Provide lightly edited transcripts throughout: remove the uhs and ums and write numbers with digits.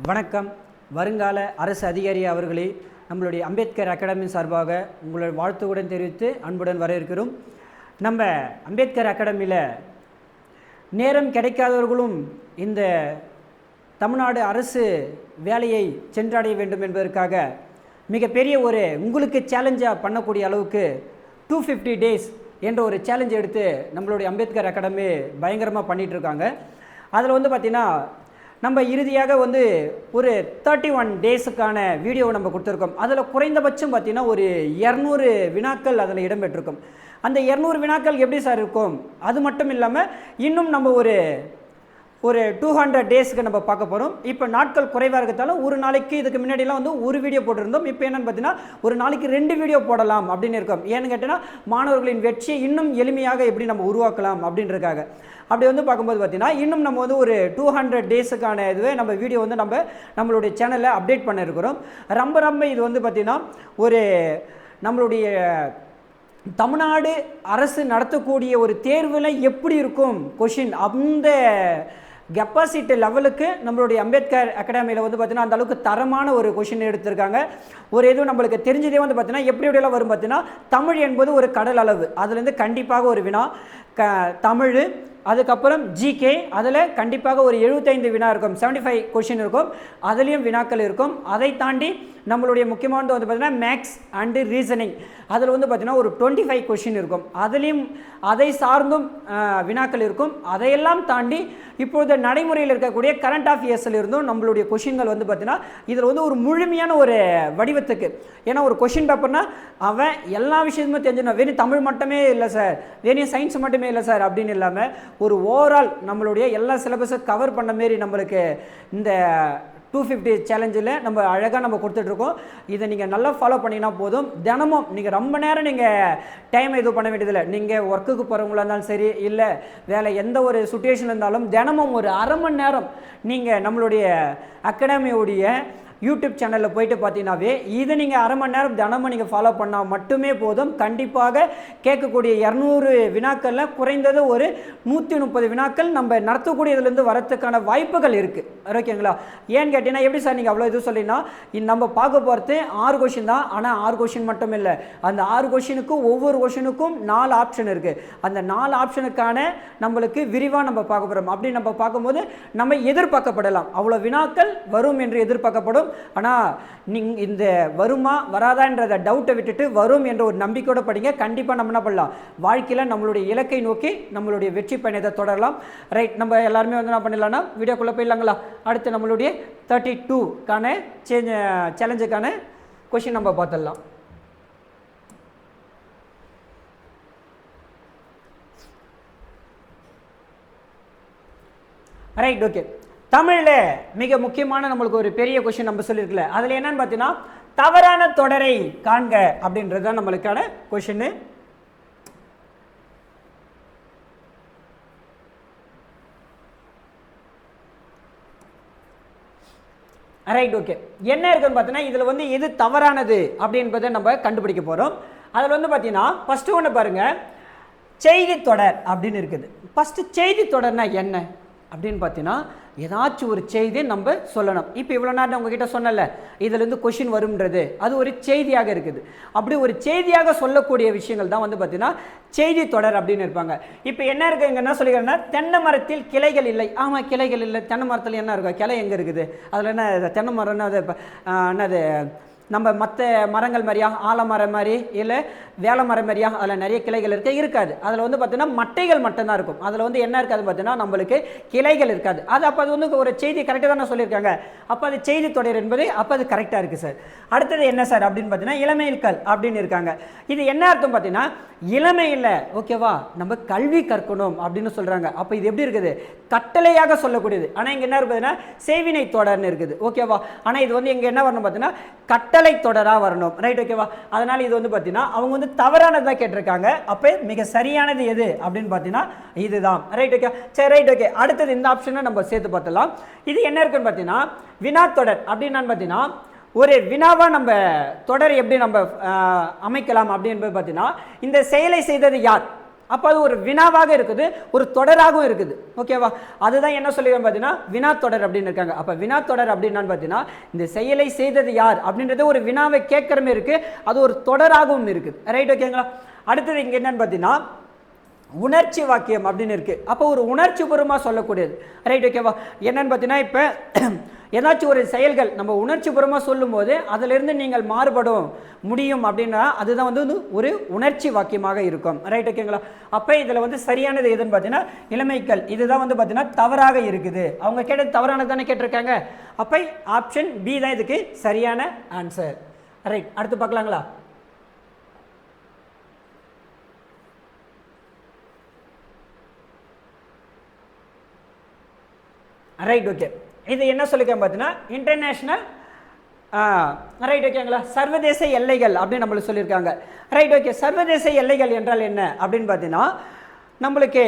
வணக்கம். வருங்கால அரசு அதிகாரி அவர்களே, நம்மளுடைய அம்பேத்கர் அகாடமி சார்பாக உங்களுடைய வாழ்த்துடன் தெரிவித்து அன்புடன் வரவேற்கிறோம். நம்ம அம்பேத்கர் அகாடமியில் நேரம் கிடைக்காதவர்களும் இந்த தமிழ்நாடு அரசு வேலையை சென்றடைய வேண்டும் என்பதற்காக மிகப்பெரிய ஒரு உங்களுக்கு சேலஞ்சாக பண்ணக்கூடிய அளவுக்கு 250 days என்ற ஒரு சேலஞ்ச் எடுத்து நம்மளுடைய அம்பேத்கர் அகாடமி பயங்கரமாக பண்ணிகிட்ருக்காங்க. அதில் பார்த்திங்கன்னா நம்ம இறுதியாக ஒரு 31 daysக்கான வீடியோவை நம்ம கொடுத்துருக்கோம். அதில் குறைந்தபட்சம் பார்த்திங்கன்னா ஒரு 200 வினாக்கள் அதில் இடம்பெற்றிருக்கும். அந்த 200 வினாக்கள் எப்படி சார் இருக்கும்? அது மட்டும் இல்லாமல் இன்னும் நம்ம ஒரு 200 daysக்கு நம்ம பார்க்க போகிறோம். இப்போ நாட்கள் குறைவாக இருக்கிறதால ஒரு நாளைக்கு இதுக்கு முன்னாடிலாம் ஒரு வீடியோ போட்டிருந்தோம். இப்போ என்னென்னு பார்த்தீங்கன்னா ஒரு நாளைக்கு 2 வீடியோ போடலாம் அப்படின்னு இருக்கோம். ஏன்னு கேட்டீங்கன்னா மாணவர்களின் வெற்றியை இன்னும் எளிமையாக எப்படி நம்ம உருவாக்கலாம் அப்படின்றதுக்காக. அப்படி பார்க்கும்போது பார்த்தீங்கன்னா இன்னும் நம்ம ஒரு 200 daysக்கான இதுவே நம்ம வீடியோ நம்மளுடைய சேனலில் அப்டேட் பண்ணியிருக்கிறோம். ரொம்ப இது பார்த்திங்கன்னா ஒரு நம்மளுடைய தமிழ்நாடு அரசு நடத்தக்கூடிய ஒரு தேர்வில் எப்படி இருக்கும் கொஷின், அந்த கெப்பாசிட்டி லெவலுக்கு நம்மளுடைய அம்பேத்கர் அகாடமியில் பார்த்தீங்கன்னா அந்த அளவுக்கு தரமான ஒரு கொஷின் எடுத்திருக்காங்க. ஒரு எதுவும் நம்மளுக்கு தெரிஞ்சதே பார்த்தீங்கன்னா எப்படியெல்லாம் வரும் பார்த்தீங்கன்னா, தமிழ் என்பது ஒரு கடல் அளவு, அதுலேருந்து கண்டிப்பாக ஒரு வினா தமிழ், அதுக்கப்புறம் ஜிகே, அதில் கண்டிப்பாக ஒரு 75 வினா இருக்கும், 75 கொஷின் இருக்கும், அதுலேயும் வினாக்கள் இருக்கும். அதை தாண்டி நம்மளுடைய முக்கியமானது பார்த்தீங்கன்னா மேக்ஸ் அண்டு ரீசனிங், அதில் பார்த்தீங்கன்னா ஒரு 25 கொஷின் இருக்கும், அதுலேயும் அதை சார்ந்தும் வினாக்கள் இருக்கும். அதையெல்லாம் தாண்டி இப்போது நடைமுறையில் இருக்கக்கூடிய கரண்ட் அஃபேர்ஸில் இருந்தும் நம்மளுடைய கொஷின்கள் பார்த்தீங்கன்னா இதில் ஒரு முழுமையான ஒரு வடிவத்துக்கு. ஏன்னா ஒரு கொஷின் பேப்பர்னால் அவன் எல்லா விஷயமுமே தெரிஞ்சுக்கணும். வெறும் தமிழ் மட்டுமே இல்லை சார், வெறும் சயின்ஸ் மட்டுமே இல்லை சார் அப்படின்னு இல்லாமல் ஒரு ஓவரால் நம்மளுடைய எல்லா சிலபஸும் கவர் பண்ண மாரி நம்மளுக்கு இந்த 250 சேலஞ்சில் நம்ம அழகாக நம்ம கொடுத்துட்ருக்கோம். இதை நீங்கள் நல்லா ஃபாலோ பண்ணிங்கன்னா போதும். தினமும் நீங்கள் ரொம்ப நேரம் நீங்கள் டைம் எதுவும் பண்ண வேண்டியதில்லை. நீங்கள் ஒர்க்குக்கு போகிறவங்களா இருந்தாலும் சரி, இல்லை வேலை எந்த ஒரு சுச்சுவேஷன் இருந்தாலும் தினமும் ஒரு அரை மணி நேரம் நீங்கள் நம்மளுடைய அகாடமியோடைய யூடியூப் சேனலில் போயிட்டு பார்த்தீங்கன்னாவே இதை நீங்கள் அரை மணி நேரம் தினமும் நீங்கள் ஃபாலோ பண்ணால் மட்டுமே போதும். கண்டிப்பாக கேட்கக்கூடிய 200 வினாக்களில் குறைந்தது ஒரு 130 வினாக்கள் நம்ம நடத்தக்கூடிய இதுலேருந்து வரத்துக்கான வாய்ப்புகள் இருக்குது. ஓகேங்களா? ஏன்னு கேட்டிங்கன்னா எப்படி சார் நீங்கள் அவ்வளோ இது சொல்லிங்கன்னா, நம்ம பார்க்க போகிறது 6 கொஷின் தான். ஆனால் 6 கொஷின் மட்டும் இல்லை, அந்த 6 கொஷினுக்கும் ஒவ்வொரு கொஷினுக்கும் 4 ஆப்ஷன் இருக்குது. அந்த 4 ஆப்ஷனுக்கான நம்மளுக்கு விரிவாக நம்ம பார்க்க போகிறோம். அப்படி நம்ம பார்க்கும்போது நம்ம எதிர்பார்க்கப்படலாம், அவ்வளோ வினாக்கள் வரும் என்று எதிர்பார்க்கப்படும். ஆனால் நீங்கள் இந்த வருமா வராதான்றத டவுட்டை விட்டுட்டு வரும் என்ற ஒரு நம்பிக்கையோடு படிங்க. கண்டிப்பாக நம்ம என்ன பண்ணலாம், வாழ்க்கையில் நம்மளுடைய இலக்கை நோக்கி நம்மளுடைய வெற்றி பயணத்தை தொடரலாம். ரைட், நம்ம எல்லாருமே என்ன பண்ணிடலாம்னா வீடியோக்குள்ளே போயிடலாங்களா? அடுத்து நம்மளுடைய 32க்கான சேலஞ்சுக்கான கொஷின் நம்ம பார்த்துடலாம். Right, okay. தமிழில் மிக முக்கியமான நம்மளுக்கு ஒரு பெரிய கொஷின் நம்ம சொல்லியிருக்கல, அதில் என்னன்னு பார்த்தீங்கன்னா தவறான தொடரை காண்க அப்படின்றது தான் நம்மளுக்கான கொஷின். Right, okay. என்ன இருக்குன்னு பார்த்தீங்கன்னா இதில் எது தவறானது அப்படின்றத நம்ம கண்டுபிடிக்க போகிறோம். அதில் பார்த்தீங்கன்னா ஃபஸ்ட்டு ஒன்று பாருங்கள், செய்தி தொடர் அப்படின்னு இருக்குது. ஃபஸ்ட்டு செய்தி தொடர்னா என்ன அப்படின்னு பார்த்தீங்கன்னா ஏதாச்சும் ஒரு செய்தி நம்ம சொல்லணும். இப்போ இவ்வளோ நேரம் உங்ககிட்ட சொன்னல இதுலேருந்து கொஷின் வரும்ன்றது, அது ஒரு செய்தியாக இருக்குது. அப்படி ஒரு செய்தியாக சொல்லக்கூடிய விஷயங்கள் தான் பார்த்தீங்கன்னா செய்தி தொடர் அப்படின்னு இருப்பாங்க. இப்போ என்ன இருக்குது, இங்கே என்ன சொல்லிக்கிறேன்னா தென்னை மரத்தில் கிளைகள் இல்லை. ஆமாம், கிளைகள் இல்லை. தென்னை மரத்தில் என்ன இருக்கும், கிளை எங்கே இருக்குது? அதில் என்ன தென்னை மரம்னா அது என்னது நம்ம மற்ற மரங்கள் மாதிரியா, ஆலமரம் மாதிரி இல்லை வேலை மரம் மாதிரியா அதில் நிறைய கிளைகள் இருக்காது. அதில் பார்த்தீங்கன்னா மட்டைகள் மட்டும்தான் இருக்கும். அதில் என்ன இருக்காது பார்த்தீங்கன்னா நம்மளுக்கு கிளைகள் இருக்காது. அது அப்போ அது ஒரு செய்தி கரெக்டாக தானே சொல்லியிருக்காங்க. அப்போ அது செய்தி தொடர் என்பது அப்போ அது கரெக்டாக இருக்குது சார். அடுத்தது என்ன சார் அப்படின்னு பார்த்தீங்கன்னா இளமையில்கள் அப்படின்னு இருக்காங்க. இது என்ன அர்த்தம் பார்த்தீங்கன்னா இளமையில் ஓகேவா நம்ம கல்வி கற்கணும் அப்படின்னு சொல்கிறாங்க. அப்போ இது எப்படி இருக்குது, கட்டளையாக சொல்லக்கூடியது. ஆனால் இங்கே என்ன இருக்குதுன்னா செய்வினை தொடர்னு இருக்குது. ஓகேவா? ஆனால் இது இங்கே என்ன வரணும் பார்த்தீங்கன்னா கட்டளை தொடராக வரணும். ரைட், ஓகேவா? அதனால் இது பார்த்தீங்கன்னா அவங்க தவறானதாக கேட்டிருக்காங்க. அப்போ மிக சரியானது எது அப்படின்னு பார்த்தீங்கன்னா இதுதான். Right, okay. சரி, ரைட், ஓகே. அடுத்தது இந்த ஆப்ஷனை நம்ம சேர்த்து பார்த்தலாம். இது என்ன இருக்குன்னு பார்த்தீங்கன்னா வினா தொடர் அப்படின்னு பார்த்தீங்கன்னா ஒரு வினாவா நம்ம தொடர் எப்படி நம்ம அமைக்கலாம் அப்படின்னு பார்த்தீங்கன்னா இந்த செயலை செய்தது யார் அப்போ அது ஒரு வினாவாக இருக்குது, ஒரு தொடராகவும் இருக்குது. ஓகேவா? அதுதான் என்ன சொல்லிடுவோம் பார்த்தீங்கன்னா வினா தொடர் அப்படின்னு இருக்காங்க. அப்போ வினா தொடர் அப்படின்னா பார்த்தீங்கன்னா இந்த செயலை செய்தது யார் அப்படின்றது ஒரு வினாவை கேட்குறமே இருக்கு, அது ஒரு தொடராகவும் இருக்குது. ரைட், ஓகேங்களா? அடுத்தது இங்கே என்னன்னு பார்த்தீங்கன்னா உணர்ச்சி வாக்கியம் அப்படின்னு இருக்கு. அப்போ ஒரு உணர்ச்சி பூர்வமாக சொல்லக்கூடியது. ரைட், ஓகேவா? என்னன்னு பார்த்தீங்கன்னா இப்போ ஏதாச்சும் ஒரு செயல்கள் நம்ம உணர்ச்சி பூர்வமாக சொல்லும் போது அதிலிருந்து நீங்கள் மாறுபடும் முடியும் அப்படின்னா அதுதான் வந்து ஒரு உணர்ச்சி வாக்கியமாக இருக்கும். ரைட், ஓகேங்களா? அப்போ இதில் வந்து சரியானது எதுன்னு பார்த்தீங்கன்னா இளமைக்கல், இதுதான் வந்து பார்த்தீங்கன்னா தவறாக இருக்குது. அவங்க கேட்டது தவறானது தானே கேட்டிருக்காங்க. அப்போ ஆப்ஷன் பி தான் இதுக்கு சரியான ஆன்சர். ரைட், அடுத்து பார்க்கலாங்களா? Right, okay. இது என்ன சொல்லியிருக்கேன் பார்த்தீங்கன்னா இன்டர்நேஷ்னல், ரைட், ஓகேங்களா, சர்வதேச எல்லைகள் அப்படின்னு நம்மளுக்கு சொல்லியிருக்காங்க. Right, okay. சர்வதேச எல்லைகள் என்றால் என்ன அப்படின்னு பார்த்தீங்கன்னா நம்மளுக்கு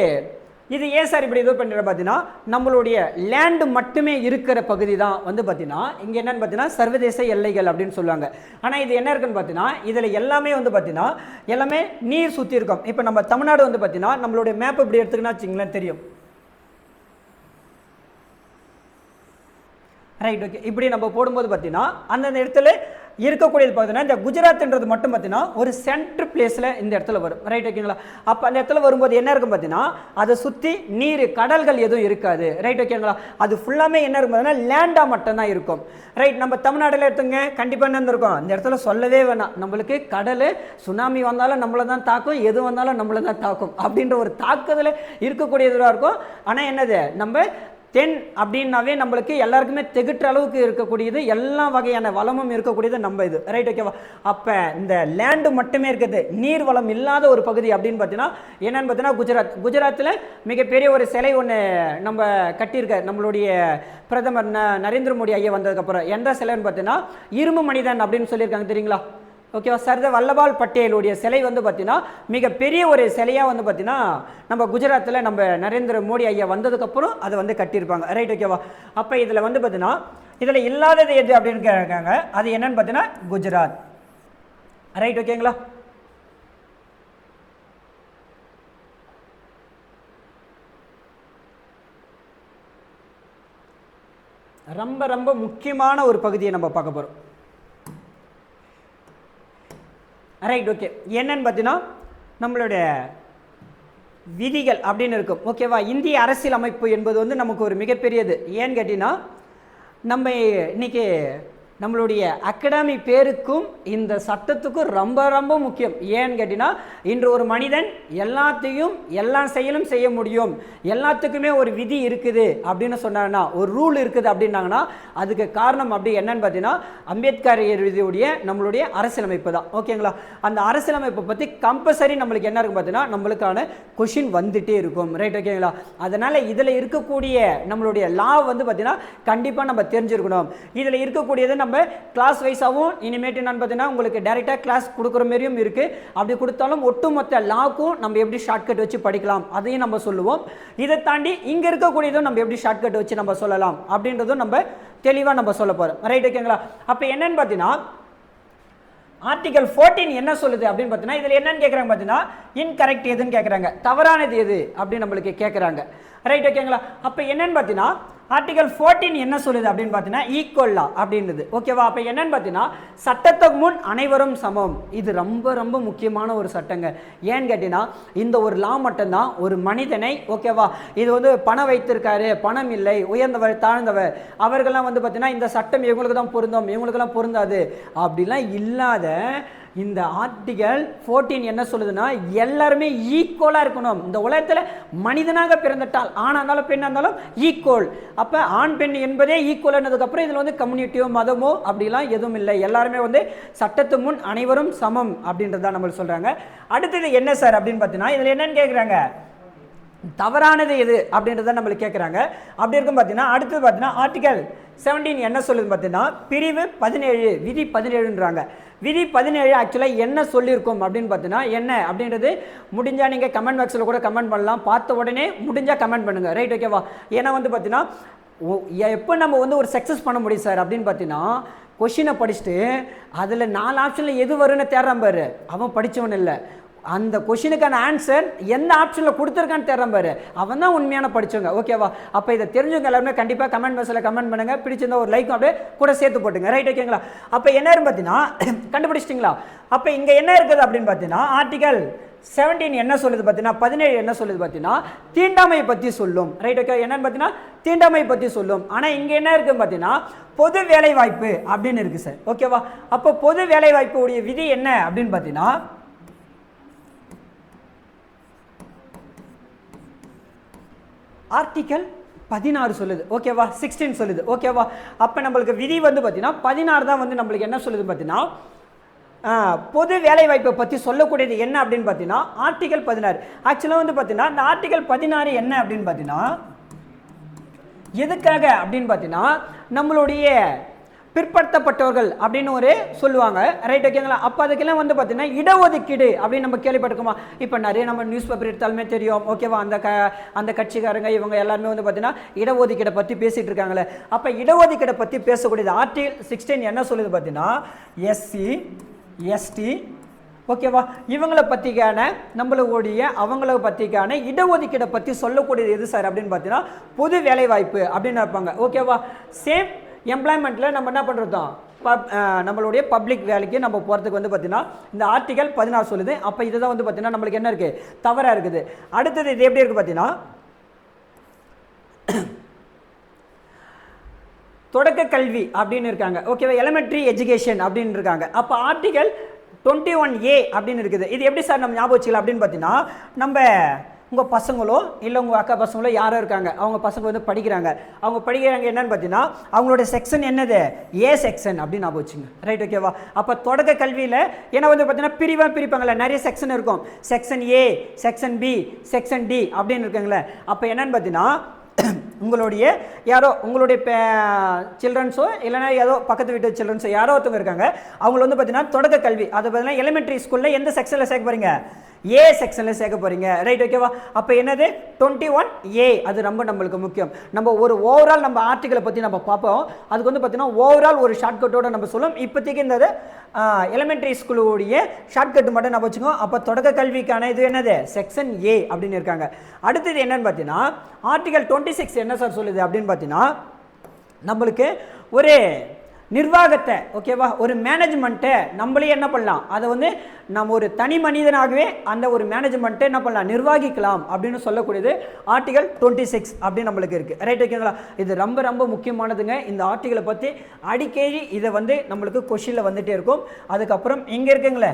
இது ஏன் சார் இப்படி இது பண்ணுற பார்த்தீங்கன்னா நம்மளுடைய லேண்டு மட்டுமே இருக்கிற பகுதி தான் வந்து பார்த்தீங்கன்னா இங்கே என்னன்னு பார்த்தீங்கன்னா சர்வதேச எல்லைகள் அப்படின்னு சொல்லுவாங்க. ஆனால் இது என்ன இருக்குன்னு பார்த்தீங்கன்னா இதில் எல்லாமே வந்து பார்த்தீங்கன்னா எல்லாமே நீர் சுற்றி இருக்கும். இப்போ நம்ம தமிழ்நாடு வந்து பார்த்தீங்கன்னா நம்மளுடைய மேப் இப்படி எடுத்துக்கினா வச்சிங்களேன் தெரியும். Right, okay. இப்படி நம்ம போடும்போது பார்த்தீங்கன்னா அந்தந்த இடத்துல இருக்கக்கூடியது பார்த்தீங்கன்னா இந்த குஜராத்ன்றது மட்டும் பார்த்தீங்கன்னா ஒரு சென்ட்ரு பிளேஸில் இந்த இடத்துல வரும். ரைட், ஓகேங்களா? அப்போ அந்த இடத்துல வரும்போது என்ன இருக்கும் பார்த்தீங்கன்னா அதை சுற்றி நீர் கடல்கள் எதுவும் இருக்காது. ரைட், ஓகேங்களா? அது ஃபுல்லாமே என்ன இருக்கும் பார்த்தீங்கன்னா லேண்டாக மட்டும்தான் இருக்கும். ரைட், நம்ம தமிழ்நாட்டில் எடுத்துங்க கண்டிப்பாக என்ன இருந்திருக்கும் இந்த இடத்துல சொல்லவே வேணாம், நம்மளுக்கு கடல் சுனாமி வந்தாலும் நம்மளை தான் தாக்கும், எது வந்தாலும் நம்மளை தான் தாக்கும் அப்படின்ற ஒரு தாக்குதல் இருக்கக்கூடியதாக இருக்கும். ஆனால் என்னது நம்ம தென் அப்படின்னாவே நம்மளுக்கு எல்லாருக்குமே திகட்டுற அளவுக்கு இருக்கக்கூடியது, எல்லா வகையான வளமும் இருக்கக்கூடியது நம்ம இது. ரைட், ஓகேவா? அப்போ இந்த லேண்டு மட்டுமே இருக்குது, நீர் வளம் இல்லாத ஒரு பகுதி அப்படின்னு பார்த்தீங்கன்னா என்னன்னு பார்த்தீங்கன்னா குஜராத். குஜராத்தில் மிகப்பெரிய ஒரு சிலை ஒன்று நம்ம கட்டியிருக்கார் நம்மளுடைய பிரதமர் நரேந்திர மோடி ஐயா வந்ததுக்கப்புறம். எந்த சிலைன்னு பார்த்தீங்கன்னா இரும்பு மனிதன் அப்படின்னு சொல்லியிருக்காங்க, தெரியுங்களா? ஓகேவா? சர்தார் வல்லபாய் பட்டேலுடைய சிலை வந்து பார்த்தீங்கன்னா மிகப்பெரிய ஒரு சிலையாக வந்து பார்த்தீங்கன்னா நம்ம குஜராத்தில் நம்ம நரேந்திர மோடி ஐயா வந்ததுக்கப்புறம் அதை வந்து கட்டியிருப்பாங்க. ரைட், ஓகேவா? அப்போ இதில் வந்து பார்த்தீங்கன்னா இதில் இல்லாதது எது அப்படின்னு கேட்காங்க, அது என்னன்னு பார்த்தீங்கன்னா குஜராத். ரைட், ஓகேங்களா? ரொம்ப ரொம்ப முக்கியமான ஒரு பகுதியை நம்ம பார்க்க போகிறோம். Right, okay. என்னன்னு பார்த்தீங்கன்னா நம்மளுடைய விதிகள் அப்படின்னு இருக்கும். ஓகேவா? இந்திய அரசியல் அமைப்பு என்பது வந்து நமக்கு ஒரு மிகப்பெரியது. ஏன்னு கேட்டிங்கன்னா நம்ம இன்னைக்கு நம்மளுடைய அகாடமி பேருக்கும் இந்த சட்டத்துக்கும் ரொம்ப ரொம்ப முக்கியம். ஏன்னு கேட்டிங்கன்னா இன்று ஒரு மனிதன் எல்லாத்தையும் எல்லா செயலும் செய்ய முடியும், எல்லாத்துக்குமே ஒரு விதி இருக்குது அப்படின்னு சொன்னாங்கன்னா ஒரு ரூல் இருக்குது அப்படின்னாங்கன்னா அதுக்கு காரணம் அப்படி என்னன்னு பார்த்தீங்கன்னா அம்பேத்கர் விதியுடைய நம்மளுடைய அரசியலமைப்பு தான். ஓகேங்களா? அந்த அரசியலமைப்பை பற்றி கம்பல்சரி நம்மளுக்கு என்ன இருக்கும் பார்த்தீங்கன்னா நம்மளுக்கான கொஷின் வந்துட்டே இருக்கும். ரைட், ஓகேங்களா? அதனால் இதில் இருக்கக்கூடிய நம்மளுடைய லா வந்து பார்த்தீங்கன்னா கண்டிப்பாக நம்ம தெரிஞ்சிருக்கணும். இதில் இருக்கக்கூடியது நம்ம கிளாஸ் வைஸாகவும் இனிமேட்டு என்னன்னு பார்த்தீங்கன்னா உங்களுக்கு டைரெக்டாக கிளாஸ் கொடுக்குற மாதிரியும் இருக்குது. அப்படி கொடுத்தாலும் ஒட்டுமொத்த லாக்கும் நம்ம எப்படி ஷார்ட்கட் வச்சு படிக்கலாம் அதையும் நம்ம சொல்லுவோம். இதை தாண்டி இங்கே இருக்கக்கூடியதும் நம்ம எப்படி ஷார்ட்கட் வச்சு நம்ம சொல்லலாம் அப்படின்றதும் நம்ம தெளிவாக நம்ம சொல்ல போகிறோம். ரைட், ஓகேங்களா? அப்போ என்னன்னு பார்த்தீங்கன்னா ஆர்டிகல் 14 என்ன சொல்லுது அப்படின்னு பார்த்தீங்கன்னா இதில் என்னன்னு கேட்குறாங்க பார்த்தீங்கன்னா இன்கரெக்ட் எதுன்னு கேட்குறாங்க, தவறானது எது அப்படின்னு நம்மளுக்கு கேட்குறாங்க. ரைட், ஓகேங்களா? அப்போ என்னன்னு பார்த்தீங்கன்னா ஆர்டிகல் 14 என்ன சொல்லுது அப்படின்னு பார்த்தீங்கன்னா ஈக்குவல் லா அப்படின்றது. ஓகேவா? அப்போ என்னன்னு பார்த்தீங்கன்னா சட்டத்துக்கு முன் அனைவரும் சமம். இது ரொம்ப ரொம்ப முக்கியமான ஒரு சட்டங்க. ஏன்னு கேட்டீங்கன்னா இந்த ஒரு லா மட்டும்தான் ஒரு மனிதனை, ஓகேவா, இது வந்து பணம் வைத்திருக்காரு, பணம் இல்லை, உயர்ந்தவர் தாழ்ந்தவர், அவர்கள்லாம் வந்து பார்த்தீங்கன்னா இந்த சட்டம் இவங்களுக்கு தான் பொருந்தும், இவங்களுக்கெல்லாம் பொருந்தாது அப்படிலாம் இல்லாத இந்த ஆர்டிகல் 14 என்ன சொல்லுதுன்னா எல்லாருமே ஈக்குவலாக இருக்கணும். இந்த உலகத்தில் மனிதனாக பிறந்துட்டால் ஆணாக இருந்தாலும் பெண்ணாக இருந்தாலும் ஈக்குவல். அப்போ ஆண் பெண் என்பதே ஈக்குவல்னதுக்கப்புறம் இதில் வந்து கம்யூனிட்டியோ மதமோ அப்படிலாம் எதுவும் இல்லை, எல்லாருமே வந்து சட்டத்து முன் அனைவரும் சமம் அப்படின்றதான் நம்மளுக்கு சொல்கிறாங்க. அடுத்தது என்ன சார் அப்படின்னு பார்த்தீங்கன்னா இதில் என்னன்னு கேட்குறாங்க, தவறானது எது அப்படின்றத நம்மளுக்கு கேட்குறாங்க. அப்படி இருக்கும் பார்த்தீங்கன்னா அடுத்தது பார்த்தீங்கன்னா ஆர்டிகல் 17 என்ன சொல்லுது பார்த்தீங்கன்னா பிரிவு 17 விதி 17ன்றாங்க. விதி 17 ஆக்சுவலாக என்ன சொல்லியிருக்கோம் அப்படின்னு பார்த்தீங்கன்னா என்ன அப்படின்றது முடிஞ்சால் நீங்கள் கமெண்ட் பாக்ஸில் கூட கமெண்ட் பண்ணலாம், பார்த்த உடனே முடிஞ்சால் கமெண்ட் பண்ணுங்கள். ரைட், ஓகேவா? ஏன்னா வந்து பார்த்தீங்கன்னா எப்போ நம்ம வந்து ஒரு சக்ஸஸ் பண்ண முடியும் சார் அப்படின்னு பார்த்தீங்கன்னா கொஷினை படிச்சுட்டு அதில் 4 ஆப்ஷனில் எது வரும்னு தேடுறான் பாரு, அவன் படித்தவன் இல்லை. அந்த கொஷினுக்கான ஆன்சர் எந்த ஆப்ஷனில் கொடுத்துருக்கான்னு தெரியற பாரு, அவன் தான் உண்மையான படிச்சவங்க. ஓகேவா? அப்போ இதை தெரிஞ்சவங்க எல்லாருமே கண்டிப்பாக கமெண்ட் பாக்ஸில் கமெண்ட் பண்ணுங்க, பிடிச்சிருந்தா ஒரு லைக் அப்படியே கூட சேர்த்து போட்டுங்க. ரைட், ஓகேங்களா? அப்போ என்ன பார்த்தீங்கன்னா கண்டுபிடிச்சிட்டிங்களா? அப்போ இங்கே என்ன இருக்குது அப்படின்னு பார்த்தீங்கன்னா ஆர்டிகல் 17 என்ன சொல்லுது பார்த்தீங்கன்னா 17 என்ன சொல்லுது பார்த்தீங்கன்னா தீண்டாமையை பற்றி சொல்லும். Right, okay? என்னன்னு பார்த்தீங்கன்னா தீண்டாமையை பற்றி சொல்லும். ஆனால் இங்கே என்ன இருக்குன்னு பார்த்தீங்கன்னா பொது வேலைவாய்ப்பு அப்படின்னு இருக்கு சார். ஓகேவா? அப்போ பொது வேலைவாய்ப்பு உடைய விதி என்ன அப்படின்னு பார்த்தீங்கன்னா ஆர்டிகல் 16 சொல்லுது. ஓகேவா? 16 சொல்லுது. ஓகேவா? அப்போ நம்மளுக்கு விதி வந்து பார்த்தீங்கன்னா 16 தான் வந்து நம்மளுக்கு என்ன சொல்லுது பார்த்தீங்கன்னா பொது வேலைவாய்ப்பை பற்றி சொல்லக்கூடியது என்ன அப்படின்னு பார்த்தீங்கன்னா ஆர்டிகல் 16. ஆக்சுவலாக வந்து பார்த்தீங்கன்னா இந்த ஆர்டிகல் 16 என்ன அப்படின்னு பார்த்தீங்கன்னா எதுக்காக அப்படின்னு பார்த்தீங்கன்னா நம்மளுடைய பிற்படுத்தப்பட்டவர்கள் அப்படின்னு ஒரு சொல்லுவாங்க. ரைட், ஓகேங்களா? அப்போ அதுக்கெல்லாம் வந்து பார்த்தீங்கன்னா இடஒதுக்கீடு அப்படின்னு நம்ம கேள்விப்பட்டிருக்கோமா? இப்போ நிறைய நம்ம நியூஸ் பேப்பர் எடுத்தாலுமே தெரியும். ஓகேவா? அந்த கட்சிக்காரங்க இவங்க எல்லாருமே வந்து பார்த்தீங்கன்னா இடஒதுக்கீடை பற்றி பேசிகிட்டு இருக்காங்களே. அப்போ இடஒதுக்கீடை பற்றி பேசக்கூடியது ஆர்டிகல் 16 என்ன சொல்லுது பார்த்தீங்கன்னா எஸ்சி எஸ்டி, ஓகேவா, இவங்களை பற்றிக்கான நம்மளுடைய அவங்கள பற்றிக்கான இடஒதுக்கீடை பற்றி சொல்லக்கூடியது எது சார் அப்படின்னு பார்த்தீங்கன்னா பொது வேலைவாய்ப்பு அப்படின்னு இருப்பாங்க. ஓகேவா? சேம் எம்ப்ளாய்மெண்ட்டில் நம்ம என்ன பண்ணுறோம் நம்மளுடைய பப்ளிக் வேலைக்கு நம்ம போகிறதுக்கு வந்து பார்த்தீங்கன்னா இந்த ஆர்டிகல் 16 சொல்லுது. அப்போ இதுதான் வந்து பார்த்தீங்கன்னா நம்மளுக்கு என்ன இருக்குது தவறாக இருக்குது. அடுத்தது இது எப்படி இருக்குது பார்த்தீங்கன்னா தொடக்க கல்வி அப்படின்னு இருக்காங்க. ஓகேவா? எலிமெண்ட்ரி எஜுகேஷன் அப்படின்னு இருக்காங்க. அப்போ ஆர்டிகல் 21A அப்படின்னு இருக்குது. இது எப்படி சார் நம்ம ஞாபகம் வச்சுக்கலாம் அப்படின்னு பார்த்தீங்கன்னா நம்ம உங்கள் பசங்களோ இல்லை உங்கள் அக்கா பசங்களோ யாரோ இருக்காங்க, அவங்க பசங்க வந்து படிக்கிறாங்க. அவங்க படிக்கிறாங்க என்னன்னு பார்த்தீங்கன்னா அவங்களோட செக்ஷன் என்னது ஏ செக்ஷன் அப்படின்னு ஞாபகம் வச்சுங்க. ரைட், ஓகேவா? அப்போ தொடக்க கல்வியில் ஏன்னா வந்து பார்த்தீங்கன்னா பிரிப்பாங்கல்ல, நிறைய செக்ஷன் இருக்கும். Section A, section B, section D அப்படின்னு இருக்காங்களே. அப்போ என்னன்னு பார்த்தீங்கன்னா உங்களுடைய யாரோ உங்களுடைய சில்ட்ரன்ஸோ இல்லைனா ஏதோ பக்கத்து வீட்டு சில்ட்ரன்ஸோ யாரோ ஒருத்தவங்க இருக்காங்க, அவங்கள வந்து பார்த்தீங்கன்னா தொடக்க கல்வி அது பார்த்தீங்கன்னா எலிமெண்ட்ரி ஸ்கூலில் எந்த செக்ஷனில் சேர்க்க போகிறீங்க ஏ செக்ஷனில் சேர்க்க போகிறீங்க. ரைட், ஓகேவா? அப்போ என்னது 21A அது ரொம்ப நம்மளுக்கு முக்கியம். நம்ம ஒரு ஓவரால் நம்ம ஆர்டிகளை பற்றி நம்ம பார்ப்போம். அதுக்கு வந்து பார்த்தீங்கன்னா ஓவரால் ஒரு ஷார்ட்கட்டோட நம்ம சொல்லும். இப்போதைக்கு இந்த எலிமெண்ட்ரி ஸ்கூலுடைய ஷார்ட்கட் மட்டும் நம்ம வச்சுக்கோம். அப்போ தொடக்க கல்விக்கான இது என்னது செக்ஷன் ஏ அப்படின்னு இருக்காங்க. அடுத்தது என்னன்னு பார்த்தீங்கன்னா ஆர்டிகல் 26 என்ன சார் சொல்லுது அப்படின்னு பார்த்தீங்கன்னா நம்மளுக்கு ஒரு நிர்வாகத்தை, ஓகேவா, ஒரு மேனேஜ்மெண்ட்டை நம்மளே என்ன பண்ணலாம், அதை வந்து நம்ம ஒரு தனி மனிதனாகவே அந்த ஒரு மேனேஜ்மெண்ட்டை என்ன பண்ணலாம் நிர்வகிக்கலாம் அப்படின்னு சொல்லக்கூடியது ஆர்டிகல் 26 அப்படின்னு நம்மளுக்கு இருக்குது. ரைட், ஓகேங்களா? இது ரொம்ப ரொம்ப முக்கியமானதுங்க. இந்த ஆர்டிகளை பற்றி அடிக்கடி இதை வந்து நம்மளுக்கு கொஷினில் வந்துகிட்டே இருக்கும். அதுக்கப்புறம் இங்கே இருக்குங்களே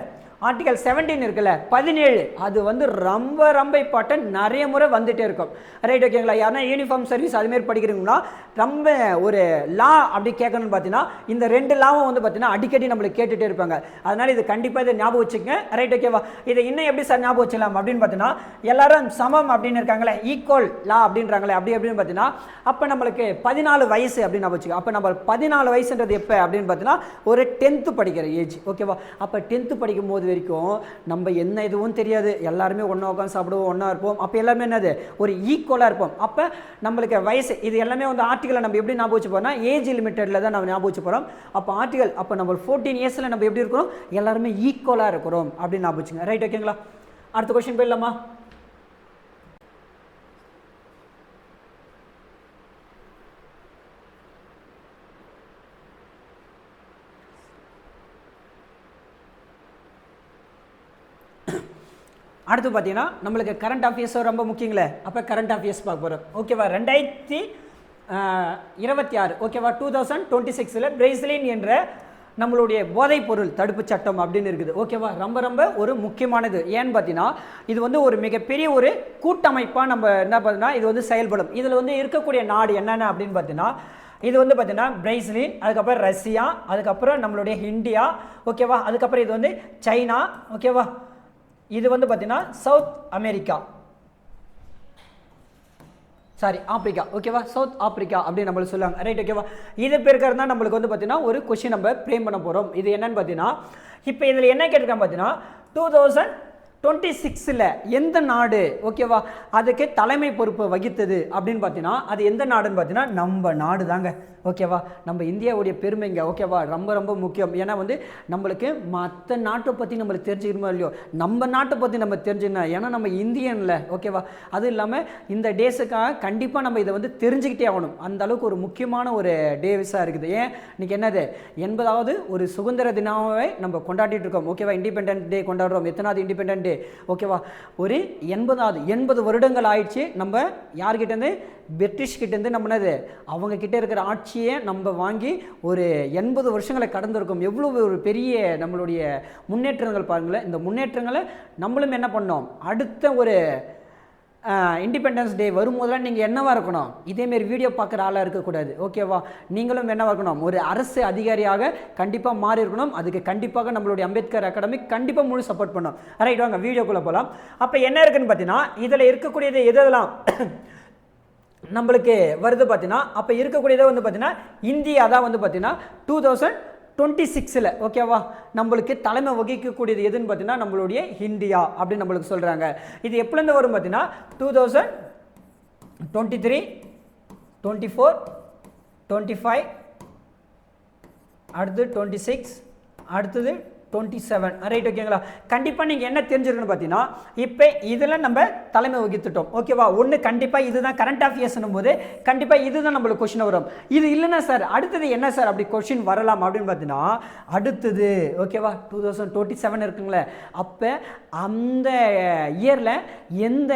ஆர்டிகல் 17 இருக்குல்ல 17 அது வந்து ரொம்ப ரொம்ப இம்பார்ட்டன்ட், நிறைய முறை வந்துகிட்டே இருக்கும். ரைட், ஓகேங்களா? யாருன்னா யூனிஃபார்ம் சர்வீஸ் அதுமாரி படிக்கிறீங்கன்னா ரொம்ப ஒரு லா அப்படி கேட்கணும்னு பார்த்தீங்கன்னா இந்த 2 லாவும் வந்து பார்த்தீங்கன்னா அடிக்கடி நம்மளுக்கு கேட்டுகிட்டே இருப்பாங்க. அதனால் இது கண்டிப்பாக இதை ஞாபகம் வச்சுக்கங்க. ரைட், ஓகேவா? இதை இன்னும் எப்படி சார் ஞாபகம் வச்சுக்கலாம் அப்படின்னு பார்த்தீங்கன்னா எல்லாரும் சமம் அப்படின்னு இருக்காங்களே, ஈக்குவல் லா அப்படின்றாங்களே, அப்படி அப்படின்னு பார்த்தீங்கன்னா அப்போ நம்மளுக்கு 14 வயசு அப்படின்னு ஞாபகம் வச்சுக்கோங்க. அப்போ நம்ம 14 வயசுன்றது எப்போ அப்படின்னு பார்த்தீங்கன்னா ஒரு 10th படிக்கிற ஏஜ். ஓகேவா? அப்போ 10th படிக்கும் போது வரைக்கும் நம்ம என்ன எதுவும் தெரியாது, எல்லாருமே ஒன்றா உட்காந்து சாப்பிடுவோம், ஒன்றா இருப்போம். அப்போ எல்லாருமே என்னது ஒரு ஈக்குவலாக இருப்போம். அப்போ நம்மளுக்கு வயசு இது எல்லாமே வந்து ஆர்டிகளை நம்ம எப்படி ஞாபகம் வச்சு போகிறோம்னா ஏஜ் லிமிட்டடில் தான் நம்ம ஞாபகம் வச்சு போகிறோம். அப்போ ஆர்டிகல் அப்போ நம்ம 14 இயர்ஸில் நம்ம எப்படி இருக்கிறோம் எல்லாருமே ஈக்குவலாக இருக்கிறோம் அப்படின்னு ஞாபகம் வச்சுங்க. ரைட், ஓகேங்களா? அடுத்த கொஸ்டின் போயிடலாமா? அடுத்து பார்த்தீங்கன்னா நம்மளுக்கு கரண்ட் அஃபேர்ஸ் ரொம்ப முக்கியங்களே. அப்போ கரண்ட் அஃபேர்ஸ் பார்க்க போகிறோம். ஓகேவா? 2026 ஓகேவா 2026 பிரேசிலின் என்ற நம்மளுடைய போதைப் பொருள் தடுப்பு சட்டம் அப்படின்னு இருக்குது. ஓகேவா? ரொம்ப ரொம்ப ஒரு முக்கியமானது. ஏன்னு பார்த்தீங்கன்னா இது வந்து ஒரு மிகப்பெரிய ஒரு கூட்டமைப்பாக நம்ம என்ன பார்த்தீங்கன்னா இது வந்து செயல்படும். இதில் வந்து இருக்கக்கூடிய நாடு என்னென்ன அப்படின்னு பார்த்தீங்கன்னா இது வந்து பார்த்தீங்கன்னா பிரேசிலின், அதுக்கப்புறம் ரஷ்யா, அதுக்கப்புறம் நம்மளுடைய இந்தியா, ஓகேவா, அதுக்கப்புறம் இது வந்து சைனா, ஓகேவா, இது வந்து பார்த்தீங்கன்னா சவுத் அமெரிக்கா, ஆப்பிரிக்கா, ஓகேவா, சவுத் ஆப்பிரிக்கா அப்படின்னு நம்மளுக்கு சொல்லுவாங்க. ரைட், ஓகேவா? இது பேருக்கிறது தான் நம்மளுக்கு வந்து பார்த்தீங்கன்னா ஒரு கொஸ்டின் நம்ம ஃப்ரேம் பண்ண போகிறோம். இது என்னன்னு பார்த்தீங்கன்னா இப்போ இதில் என்ன கேட்டிருக்காங்க பார்த்தீங்கன்னா 26ல் எந்த நாடு ஓகேவா அதுக்கு தலைமை பொறுப்பு வகித்தது அப்படின்னு பார்த்தீங்கன்னா அது எந்த நாடுன்னு பார்த்தீங்கன்னா நம்ம நாடு தாங்க ஓகேவா. நம்ம இந்தியாவுடைய பெருமைங்க ஓகேவா, ரொம்ப ரொம்ப முக்கியம். ஏன்னா வந்து நம்மளுக்கு மற்ற நாட்டை பற்றி நம்மளுக்கு தெரிஞ்சுக்கணுமோ இல்லையோ, நம்ம நாட்டை பற்றி நம்ம தெரிஞ்சுக்கணும். ஏன்னா நம்ம இந்தியனில் ஓகேவா. அதுவும் இல்லாமல் இந்த டேஸுக்காக கண்டிப்பாக நம்ம இதை வந்து தெரிஞ்சுக்கிட்டே ஆகணும். அந்த அளவுக்கு ஒரு முக்கியமான ஒரு டேஸாக இருக்குது. ஏன் இன்னைக்கு என்னது 80வது ஒரு சுதந்திர தினமாகவே நம்ம கொண்டாடிட்டு இருக்கோம் ஓகேவா. இண்டிபெண்டன்ட் டே கொண்டாடுறோம். எத்தனாவது இண்டிபெண்டன்ட் டே ஓகேவா. ஒரு 80 வருடங்கள் ஆயிடுச்சு. நம்ம யார்கிட்டேருந்து பிரிட்டிஷ் கிட்டேருந்து நம்ம என்னது அவங்க கிட்டே இருக்கிற ஆட்சியை நம்ம வாங்கி ஒரு 80 வருஷங்களை கடந்திருக்கோம். எவ்வளோ ஒரு பெரிய நம்மளுடைய முன்னேற்றங்கள் பாருங்களேன். இந்த முன்னேற்றங்களை நம்மளும் என்ன பண்ணோம், அடுத்த ஒரு இண்டிபெண்டன்ஸ் டே வரும்போதெல்லாம் நீங்கள் என்னவாக இருக்கணும், இதேமாரி வீடியோ பார்க்குற ஆளாக இருக்கக்கூடாது ஓகேவா. நீங்களும் என்னவாக இருக்கணும், ஒரு அரசு அதிகாரியாக கண்டிப்பாக மாறி இருக்கணும். அதுக்கு கண்டிப்பாக நம்மளுடைய அம்பேத்கர் அகாடமி கண்டிப்பாக முழு சப்போர்ட் பண்ணோம். ரைட், வாங்க வீடியோக்குள்ளே போகலாம். அப்போ என்ன இருக்குன்னு பார்த்தீங்கன்னா இதில் இருக்கக்கூடியது எதெல்லாம் நம்மளுக்கு வருது பார்த்தீங்கன்னா, அப்போ இருக்கக்கூடியதை வந்து பார்த்தீங்கன்னா இந்தியா தான் வந்து பார்த்தீங்கன்னா 2026ல் ஓகேவா நம்மளுக்கு தலைமை வகிக்கக்கூடியது எதுன்னு பார்த்தீங்கன்னா நம்மளுடைய இந்தியா அப்படின்னு நம்மளுக்கு சொல்கிறாங்க. இது எப்போலேருந்து வரும் பார்த்தீங்கன்னா 2023, 24, 25, அடுத்து 26, அடுத்தது 27. ரைட் ஓகேங்களா. கண்டிப்பாக நீங்கள் என்ன தெரிஞ்சிருக்கணும் பார்த்தீங்கன்னா, இப்போ இதில் நம்ம தலைமை வகித்துட்டோம் ஓகேவா. ஒன்று கண்டிப்பாக இதுதான் கரண்ட் அஃபேர்ஸ்னும் போது கண்டிப்பாக இதுதான் நம்மளுக்கு கொஷின் வரும். இது இல்லைன்னா சார் அடுத்தது என்ன சார் அப்படி கொஷின் வரலாம் அப்படின்னு பார்த்தீங்கன்னா, அடுத்தது ஓகேவா 2027 இருக்குங்களே, அப்போ அந்த இயரில் எந்த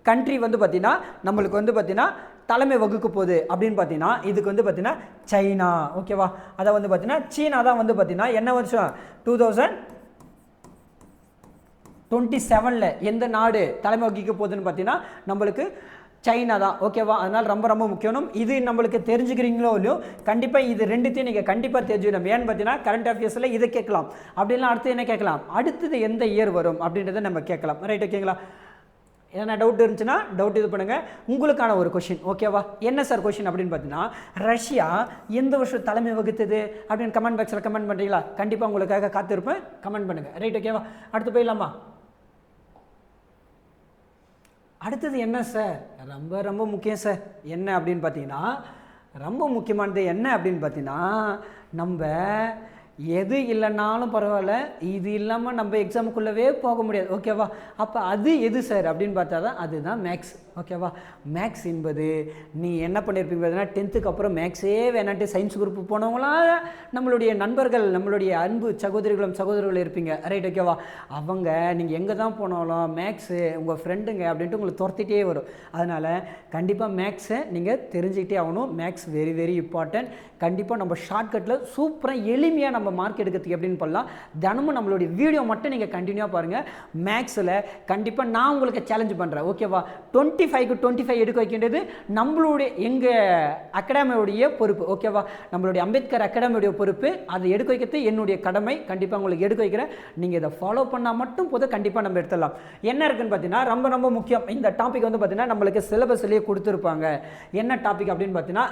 கண்ட்ரி வந்து பார்த்தீங்கன்னா நம்மளுக்கு வந்து பார்த்தீங்கன்னா தலைமை வகுக்க போகுது அப்படின்னு பார்த்தீங்கன்னா இதுக்கு வந்து பார்த்தீங்கன்னா சைனா ஓகேவா. அதை வந்து பார்த்தீங்கன்னா சீனா தான் வந்து பார்த்தீங்கன்னா என்ன வருஷம் 2027ல் எந்த நாடு தலைமை வகிக்க போகுதுன்னு பார்த்தீங்கன்னா நம்மளுக்கு சைனா தான் ஓகேவா. அதனால் ரொம்ப ரொம்ப முக்கியம். இது நம்மளுக்கு தெரிஞ்சுக்கிறீங்களோ இல்லையோ கண்டிப்பாக இது ரெண்டுத்தையும் நீங்கள் கண்டிப்பாக தெரிஞ்சுக்கணும். ஏன்னு பார்த்தீங்கன்னா கரண்ட் அஃபேர்ஸில் இதை கேட்கலாம், அப்படின்லாம் அடுத்து என்ன கேட்கலாம், அடுத்தது எந்த இயர் வரும் அப்படின்றத நம்ம கேட்கலாம். ரைட் ஓகேங்களா. ஏன்னா டவுட் இருந்துச்சுன்னா டவுட் இது பண்ணுங்கள். உங்களுக்கான ஒரு கொஷின் ஓகேவா. என்ன சார் கொஷின் அப்படின்னு பார்த்தீங்கன்னா, ரஷ்யா எந்த வருஷம் தலைமை வகுத்தது அப்படின்னு கமெண்ட் பாக்ஸில் கமெண்ட் பண்ணுறீங்களா? கண்டிப்பாக உங்களுக்காக காத்திருப்பேன், கமெண்ட் பண்ணுங்கள். ரைட் ஓகேவா. அடுத்து போயிடலாமா. அடுத்தது என்ன சார், ரொம்ப ரொம்ப முக்கியம் சார். என்ன அப்படின்னு பார்த்தீங்கன்னா ரொம்ப முக்கியமானது என்ன அப்படின்னு பார்த்தீங்கன்னா, நம்ம எது இல்லைன்னாலும் பரவாயில்ல, இது இல்லாமல் நம்ம எக்ஸாமுக்குள்ளவே போக முடியாது ஓகேவா. அப்போ அது எது சார் அப்படின்னு பார்த்தா தான் அதுதான் மேக்ஸ் ஓகேவா. மேக்ஸ் என்பது நீ என்ன பண்ணியிருப்பீங்க பார்த்தீங்கன்னா 10th அப்புறம் மேக்ஸே வேணான்ட்டு சயின்ஸ் குரூப் போனவங்களாம் நம்மளுடைய நண்பர்கள், நம்மளுடைய அன்பு சகோதரிகள் இருப்பீங்க. ரைட் ஓகேவா. அவங்க நீங்கள் எங்கே தான் போனாலும் மேக்ஸு உங்கள் ஃப்ரெண்டுங்க அப்படின்ட்டு உங்களை துரத்திட்டே வரும். அதனால் கண்டிப்பாக மேக்ஸை நீங்கள் தெரிஞ்சுக்கிட்டே ஆகணும். Maths very very important. கண்டிப்பாக நம்ம ஷார்ட்கட்டில் சூப்பராக எளிமையாக நம்ம மார்க் எடுக்கிறதுக்கு எப்படின்னு பண்ணலாம். தினமும் நம்மளுடைய வீடியோ மட்டும் நீங்கள் கண்டினியூவாக பாருங்கள். மேக்ஸில் கண்டிப்பாக நான் உங்களுக்கு சேலஞ்சு பண்ணுறேன் ஓகேவா. 25க்கு 25 எடுக்க வைக்கின்றது நம்மளுடைய எங்கள் அகாடமியோடைய பொறுப்பு ஓகேவா. நம்மளுடைய அம்பேத்கர் அகாடமியோடைய பொறுப்பு. அதை எடுக்க வைக்கிறது என்னுடைய கடமை. கண்டிப்பாக உங்களுக்கு எடுக்க வைக்கிறேன். நீங்கள் இதை ஃபாலோ பண்ணால் மட்டும் போதும், கண்டிப்பாக நம்ம எடுத்துடலாம். என்ன இருக்குன்னு பார்த்தீங்கன்னா ரொம்ப ரொம்ப முக்கியம். இந்த டாபிக் வந்து பார்த்தீங்கன்னா நம்மளுக்கு சிலபஸ்லேயே கொடுத்துருப்பாங்க. என்ன டாபிக் அப்படின்னு பார்த்தீங்கன்னா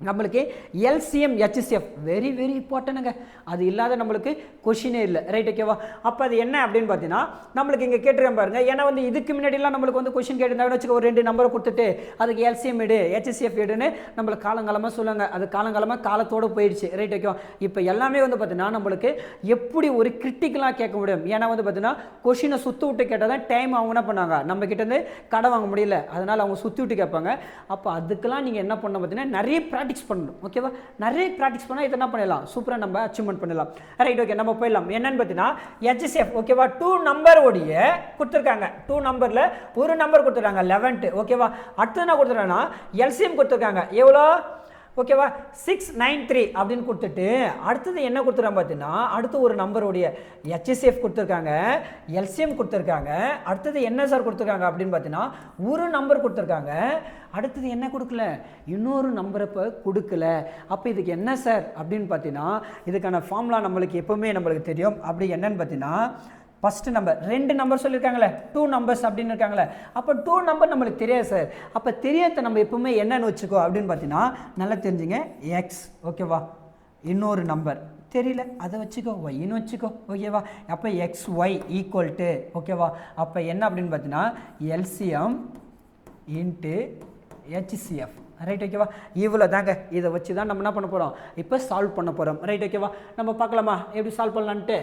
நம்மளுக்கு எல்சிஎம் HCF வெரி வெரி இம்பார்ட்டன்ட்டுங்க. அது இல்லாத நம்மளுக்கு கொஷினே இல்லை. ரைட் ஓகேவா. அப்போ அது என்ன அப்படின்னு பார்த்தீங்கன்னா நம்மளுக்கு இங்கே கேட்டுருக்கேன் பாருங்கள். ஏன்னா வந்து இதுக்கு முன்னாடிலாம் நம்மளுக்கு வந்து கொஷின் கேட்டிருந்தாங்கன்னு வச்சுக்க, ஒரு 2 நம்பரை கொடுத்துட்டு அதுக்கு எல்சிஎம் எடு HCF எடுன்னு நம்மளுக்கு காலங்காலமாக சொல்லுவாங்க. அது காலங்காலமாக காலத்தோடு போயிடுச்சு. ரைட் ஓகேவா. இப்போ எல்லாமே வந்து பார்த்தீங்கன்னா நம்மளுக்கு எப்படி ஒரு கிரிட்டிக்கலாக கேட்க முடியும். ஏன்னா வந்து பார்த்தீங்கன்னா கொஷினை சுற்றி விட்டு கேட்டால் தான் டைம் அவங்க என்ன பண்ணாங்க, நம்ம கிட்டேருந்து கடை வாங்க முடியல, அதனால் அவங்க சுற்றி விட்டு கேட்பாங்க. அப்போ அதுக்கெல்லாம் நீங்கள் என்ன பண்ண பார்த்தீங்கன்னா நிறைய ப்ராக்டிஸ் பண்ணணும் ஓகேவா. நிறைய ப்ராக்டிஸ் பண்ணால் இதை என்ன பண்ணலாம், சூப்பராக நம்ம அச்சீவ்மெண்ட் பண்ணலாம். ரைட் ஓகே, நம்ம போயிடலாம். என்னன்னு பார்த்தீங்கன்னா HCF ஓகேவா. 2 நம்பர் ஓடிய கொடுத்துருக்காங்க. 2 நம்பரில் ஒரு நம்பர் கொடுத்துருக்காங்க 11 ஓகேவா. அடுத்து என்ன கொடுத்துருக்காங்கன்னா எல்சிஎம் கொடுத்துருக்காங்க. எவ்வளோ ஓகேவா 693 அப்படின்னு கொடுத்துட்டு அடுத்தது என்ன கொடுத்துருக்காங்க பார்த்தீங்கன்னா அடுத்து ஒரு நம்பருடைய HCF கொடுத்துருக்காங்க, எல்சிஎம் கொடுத்துருக்காங்க. அடுத்தது என்ன சார் கொடுத்துருக்காங்க அப்படின்னு பார்த்தீங்கன்னா ஒரு நம்பர் கொடுத்துருக்காங்க. அடுத்தது என்ன கொடுக்கல, இன்னொரு நம்பரை இப்போ கொடுக்கல. அப்போ இதுக்கு என்ன சார் அப்படின்னு பார்த்தீங்கன்னா இதுக்கான ஃபார்முலா நம்மளுக்கு எப்போவுமே நம்மளுக்கு தெரியும். அப்படி என்னன்னு பார்த்தீங்கன்னா ஃபஸ்ட்டு நம்பர் 2 நம்பர் சொல்லியிருக்காங்களே 2 நம்பர்ஸ் அப்படின்னு இருக்காங்களே. அப்போ 2 நம்பர் நம்மளுக்கு தெரியாது சார். அப்போ தெரியாத நம்ம எப்பவுமே என்னன்னு வச்சுக்கோ அப்படின்னு பார்த்தீங்கன்னா நல்லா தெரிஞ்சுங்க எக்ஸ் ஓகேவா. இன்னொரு நம்பர் தெரியல, அதை வச்சுக்கோ, ஒய்ன்னு வச்சுக்கோ. ஓகேவா? அப்போ எக்ஸ் ஒய் ஈக்குவல் டு, ஓகேவா, அப்போ என்ன அப்படின்னு பார்த்தீங்கன்னா எல்சிஎம் இன்ட்டு ஹெச்சிஎஃப். ரைட், ஓகேவா? இவ்வளோ தாங்க. இதை வச்சு தான் நம்ம என்ன பண்ண போகிறோம், இப்போ சால்வ் பண்ண போகிறோம். ரைட், ஓகேவா? நம்ம பார்க்கலாமா எப்படி சால்வ் பண்ணலான்ட்டு?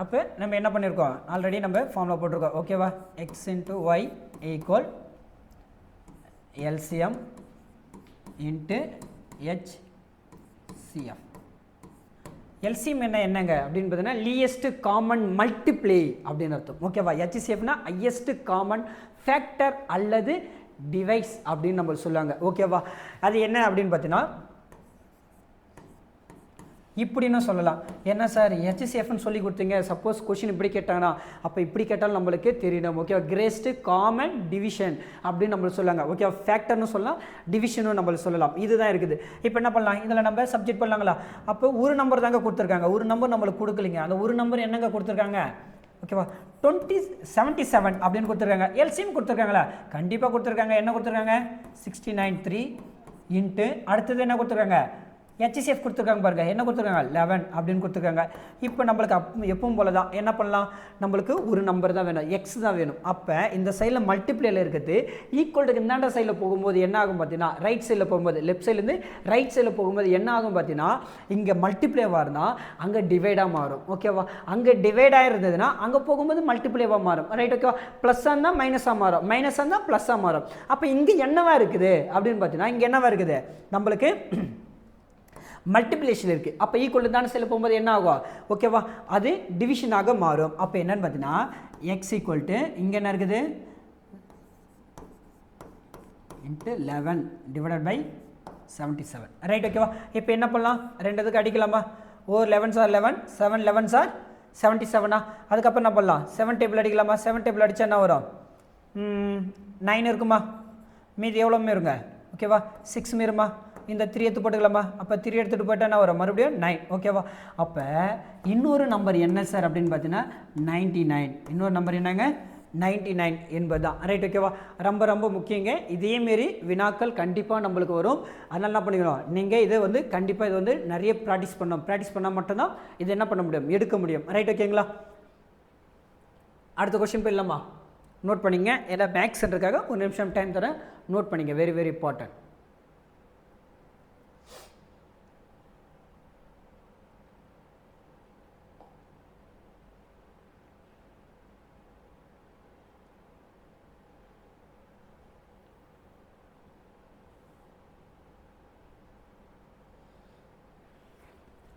அப்போ நம்ம என்ன பண்ணியிருக்கோம், ஆல்ரெடி நம்ம ஃபார்முலா போட்டிருக்கோம். ஓகேவா? X into y equal LCM into HCF. LCM என்னங்க அப்படின்னு பார்த்தீங்கன்னா லீயஸ்ட் காமன் மல்டிப்ளை அப்படின்னு அர்த்தம். ஓகேவா? ஹெச்சிஎஃப்னா ஹையஸ்ட் காமன் ஃபேக்டர் அல்லது டிவைஸ் அப்படின்னு நம்ம சொல்லுவாங்க. ஓகேவா? அது என்ன அப்படின்னு பார்த்தீங்கன்னா இப்படின்னு சொல்லலாம். என்ன சார் ஹெச்சிஎஃப்னு சொல்லி கொடுத்தீங்க, சப்போஸ் கொஷின் இப்படி கேட்டாங்கன்னா அப்போ இப்படி கேட்டாலும் நம்மளுக்கு தெரியணும். ஓகேவா? கிரேஸ்ட் காமன் டிவிஷன் அப்படின்னு நம்மளுக்கு சொல்லுவாங்க. ஓகேவா? ஃபேக்டர்னு சொல்லலாம், டிவிஷனும் நம்மளுக்கு சொல்லலாம். இதுதான் இருக்குது. இப்போ என்ன பண்ணலாம், இதில் நம்ம சப்ஜெக்ட் பண்ணலாங்களா? அப்போ ஒரு நம்பர் தாங்க கொடுத்துருக்காங்க, ஒரு நம்பர் நம்மளுக்கு கொடுக்கலிங்க. அந்த ஒரு நம்பர் என்னங்க கொடுத்துருக்காங்க, ஓகேவா, 2077 அப்படின்னு கொடுத்துருக்காங்க. எல்சிஎம் கொடுத்துருக்காங்களா? கண்டிப்பாக கொடுத்துருக்காங்க. என்ன கொடுத்துருக்காங்க, 69.3 இன்ட்டு அடுத்தது என்ன கொடுத்துருக்காங்க, ஹெச்சிஎஃப் கொடுத்துருக்காங்க. பாருங்க என்ன கொடுத்துருக்காங்க, 11 அப்படின்னு கொடுத்துருக்காங்க. இப்போ நம்மளுக்கு எப்பவும் போல தான் என்ன பண்ணலாம், நம்மளுக்கு ஒரு நம்பர் தான் வேணும், எக்ஸ் தான் வேணும். அப்போ இந்த சைடில் மல்டிப்ளேயில் இருக்குது ஈக்குவல்டுக்கு இந்தாண்ட சைடில் போகும்போது என்ன ஆகும் பார்த்தீங்கன்னா, ரைட் சைடில் போகும்போது, லெஃப்ட் சைட்லேருந்து ரைட் சைடில் போகும்போது என்ன ஆகும் பார்த்தீங்கன்னா, இங்கே மல்டிப்ளேவாக இருந்தால் அங்கே டிவைடாக மாறும். ஓகேவா? அங்கே டிவைடாக இருந்ததுன்னா அங்கே போகும்போது மல்டிப்ளேவாக மாறும். ரைட், ஓகேவா? ப்ளஸ்ஸாக இருந்தால் மைனஸாக மாறும், மைனஸாக இருந்தால் ப்ளஸ்ஸாக மாறும். அப்போ இங்கே என்னவா இருக்குது அப்படின்னு பார்த்தீங்கன்னா, இங்கே என்னவா இருக்குது, நம்மளுக்கு மல்டிப்ளிகேஷன் இருக்குது. அப்போ ஈக்குவல் தானே சைடில் போகும்போது என்ன ஆகும், ஓகேவா, அது டிவிஷனாக மாறும். அப்போ என்னன்னு பார்த்தீங்கன்னா எக்ஸ் ஈக்குவல் டு இங்கே என்ன இருக்குது இன்ட்டு 11 டிவைடட் பை 77. ரைட், ஓகேவா? இப்போ என்ன பண்ணலாம், ரெண்டுத்துக்கு அடிக்கலாமா, ஓர் 11 சார் 11, 7 11 சார் 77. அதுக்கப்புறம் என்ன பண்ணலாம், 7 டேபிள் அடிக்கலாமா? 7 டேபிள் அடித்தா என்ன வரும், 9 இருக்குமா, மீதி எவ்வளோமே இருங்க. ஓகேவா? 6 மீறுமா, இந்த 3 எடுத்து போட்டுக்கலாமா? அப்போ 3 எடுத்துகிட்டு போயிட்டா என்ன வரும், மறுபடியும் 9. ஓகேவா? அப்போ இன்னொரு நம்பர் என்ன சார் அப்படின்னு பார்த்தீங்கன்னா 99. இன்னொரு நம்பர் என்னங்க, 99 என்பது தான். ரைட், ஓகேவா? ரொம்ப ரொம்ப முக்கியங்க. இதேமாரி வினாக்கள் கண்டிப்பாக நம்மளுக்கு வரும். அதனால் என்ன பண்ணிக்கணும், நீங்கள் இதை வந்து கண்டிப்பாக இது வந்து நிறைய ப்ராக்டிஸ் பண்ணணும். ப்ராக்டிஸ் பண்ணால் மட்டும்தான் இது என்ன பண்ண முடியும், எடுக்க முடியும். ரைட், ஓகேங்களா? அடுத்த கொஸ்டின் போயிடலாமா? நோட் பண்ணிங்க, ஏன்னா மேக்ஸ்ன்றதுக்காக ஒரு நிமிஷம் டைம் தரேன், நோட் பண்ணிங்க. Very very important.